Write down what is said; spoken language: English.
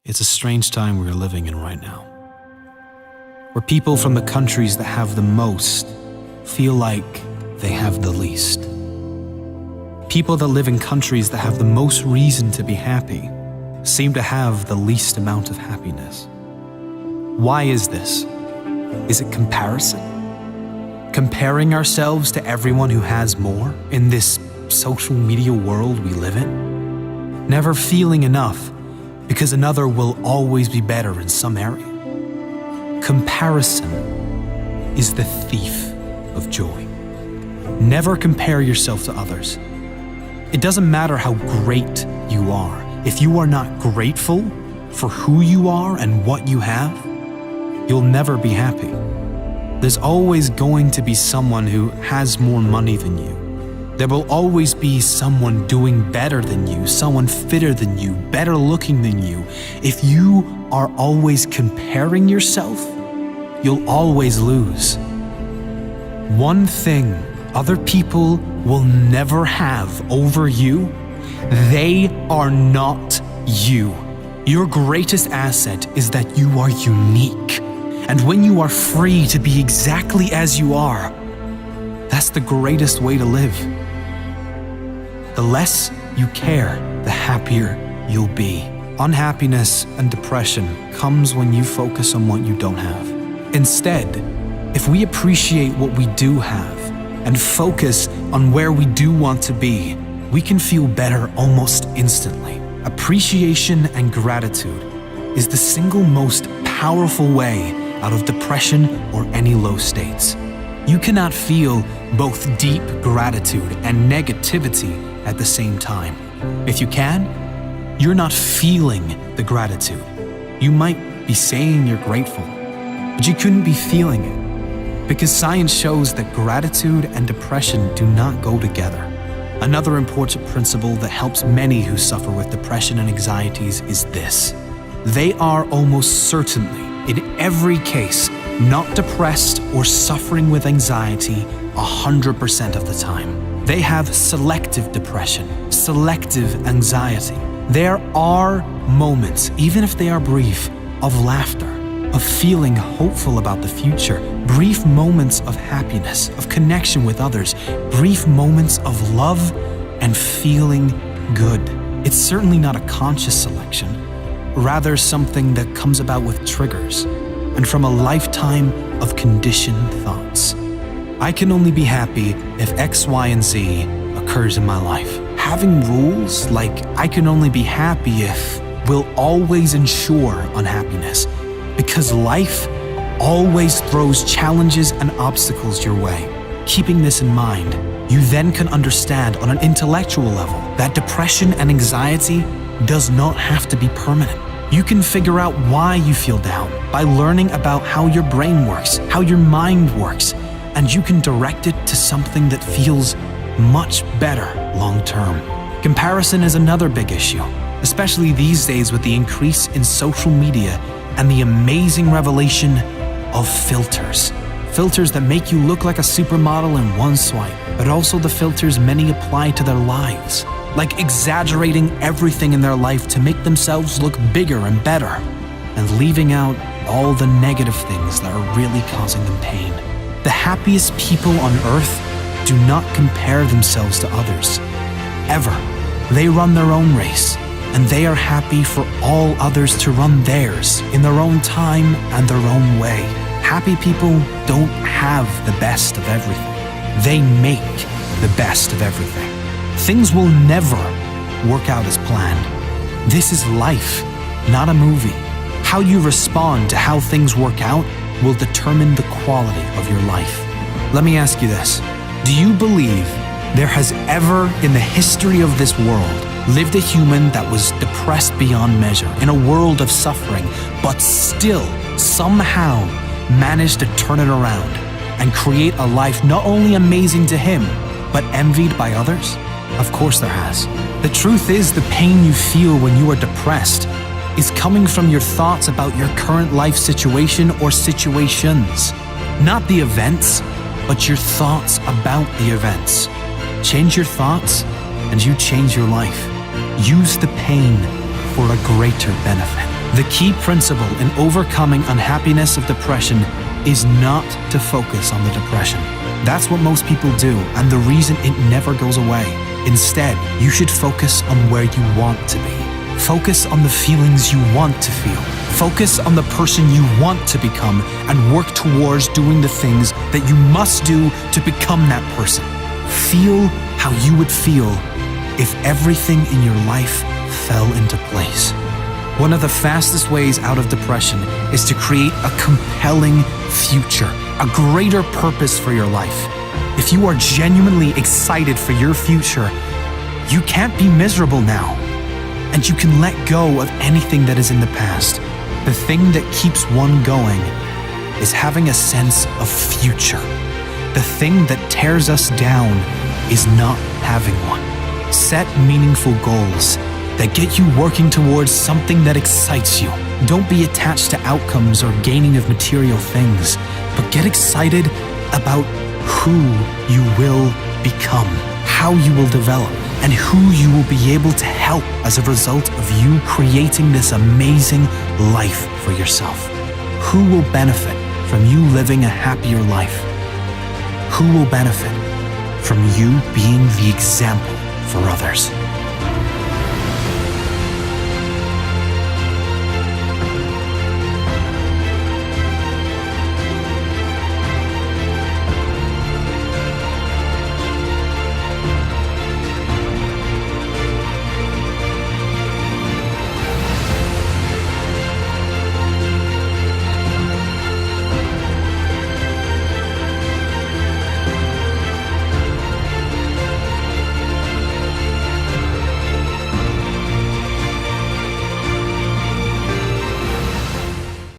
It's a strange time we are living in right now, where people from the countries that have the most feel like they have the least. People that live in countries that have the most reason to be happy seem to have the least amount of happiness. Why is this? Is it comparison? Comparing ourselves to everyone who has more in this social media world we live in? Never feeling enough because another will always be better in some area. Comparison is the thief of joy. Never compare yourself to others. It doesn't matter how great you are. If you are not grateful for who you are and what you have, you'll never be happy. There's always going to be someone who has more money than you. There will always be someone doing better than you, someone fitter than you, better looking than you. If you are always comparing yourself, you'll always lose. One thing other people will never have over you, they are not you. Your greatest asset is that you are unique. And when you are free to be exactly as you are, that's the greatest way to live. The less you care, the happier you'll be. Unhappiness and depression comes when you focus on what you don't have. Instead, if we appreciate what we do have and focus on where we do want to be, we can feel better almost instantly. Appreciation and gratitude is the single most powerful way out of depression or any low states. You cannot feel both deep gratitude and negativity at the same time. If you can, you're not feeling the gratitude. You might be saying you're grateful, but you couldn't be feeling it, because science shows that gratitude and depression do not go together. Another important principle that helps many who suffer with depression and anxieties is this: they are almost certainly, in every case, not depressed or suffering with anxiety 100% of the time. They have selective depression, selective anxiety. There are moments, even if they are brief, of laughter, of feeling hopeful about the future, brief moments of happiness, of connection with others, brief moments of love and feeling good. It's certainly not a conscious selection, rather something that comes about with triggers and from a lifetime of conditioned thoughts. I can only be happy if X, Y, and Z occurs in my life. Having rules like I can only be happy if will always ensure unhappiness, because life always throws challenges and obstacles your way. Keeping this in mind, you then can understand on an intellectual level that depression and anxiety does not have to be permanent. You can figure out why you feel down by learning about how your brain works, how your mind works, and you can direct it to something that feels much better long-term. Comparison is another big issue, especially these days with the increase in social media and the amazing revelation of filters. Filters that make you look like a supermodel in one swipe, but also the filters many apply to their lives, like exaggerating everything in their life to make themselves look bigger and better, and leaving out all the negative things that are really causing them pain. The happiest people on earth do not compare themselves to others, ever. They run their own race, and they are happy for all others to run theirs in their own time and their own way. Happy people don't have the best of everything. They make the best of everything. Things will never work out as planned. This is life, not a movie. How you respond to how things work out will determine the quality of your life. Let me ask you this. Do you believe there has ever in the history of this world lived a human that was depressed beyond measure in a world of suffering, but still somehow managed to turn it around and create a life not only amazing to him, but envied by others? Of course there has. The truth is, the pain you feel when you are depressed is coming from your thoughts about your current life situation or situations. Not the events, but your thoughts about the events. Change your thoughts and you change your life. Use the pain for a greater benefit. The key principle in overcoming unhappiness of depression is not to focus on the depression. That's what most people do, and the reason it never goes away. Instead, you should focus on where you want to be. Focus on the feelings you want to feel. Focus on the person you want to become and work towards doing the things that you must do to become that person. Feel how you would feel if everything in your life fell into place. One of the fastest ways out of depression is to create a compelling future, a greater purpose for your life. If you are genuinely excited for your future, you can't be miserable now. And you can let go of anything that is in the past. The thing that keeps one going is having a sense of future. The thing that tears us down is not having one. Set meaningful goals that get you working towards something that excites you. Don't be attached to outcomes or gaining of material things, but get excited about who you will become, how you will develop, and who you will be able to help as a result of you creating this amazing life for yourself. Who will benefit from you living a happier life? Who will benefit from you being the example for others?